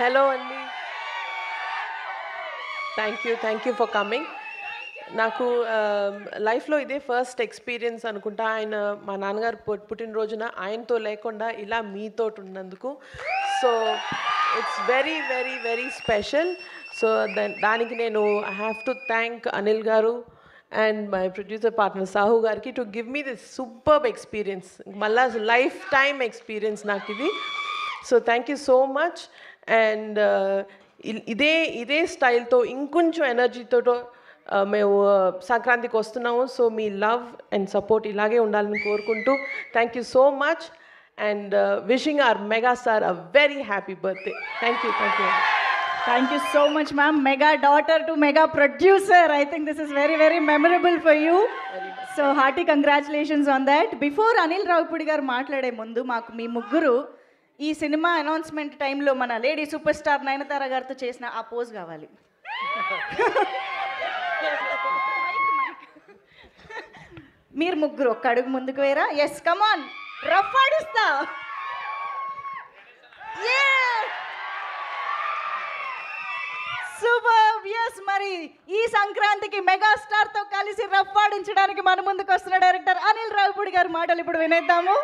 Hello అండి. Thank you for coming. నాకు లైఫ్లో ఇదే ఫస్ట్ ఎక్స్పీరియన్స్ అనుకుంటా. ఆయన మా నాన్నగారు పుట్టినరోజున ఆయనతో లేకుండా ఇలా మీతోటి ఉన్నందుకు. So it's very very very special. So దానికి నేను I have to thank Anil గారు and my producer partner Sahu గారికి టు గివ్ మీ దిస్ సూపర్బ్ ఎక్స్పీరియన్స్. మళ్ళా లైఫ్ టైమ్ ఎక్స్పీరియన్స్ నాకు ఇది. So thank you so much. And ఇదే స్టైల్తో ఇంకొంచెం ఎనర్జీతో మేము సంక్రాంతికి వస్తున్నాము. సో మీ లవ్ అండ్ సపోర్ట్ ఇలాగే ఉండాలని కోరుకుంటూ thank you so much and wishing our mega star a very happy birthday. Thank you. Thank you so much, ma'am. Mega daughter to mega producer. I think this is very, very memorable for you. So hearty congratulations on that. Before Anil Ravipudi garu మాట్లాడే ముందు మాకు మీ ముగ్గురు ఈ cinema announcement టైంలో మన lady super star Nayanthara గారితో చేసిన ఆ పోజ్ కావాలి. మీరు ముగ్గురు ఒక్క అడుగు ముందుకు వేరా. ఎస్ కమాన్, రఫ్ ఆడిస్తా. సూపర్. ఎస్, మరి ఈ సంక్రాంతికి మెగాస్టార్ తో కలిసి రఫ్ ఆడించడానికి మన ముందుకు వస్తున్న డైరెక్టర్ అనిల్ రావిపూడి గారి మాటలు ఇప్పుడు వినేద్దాము.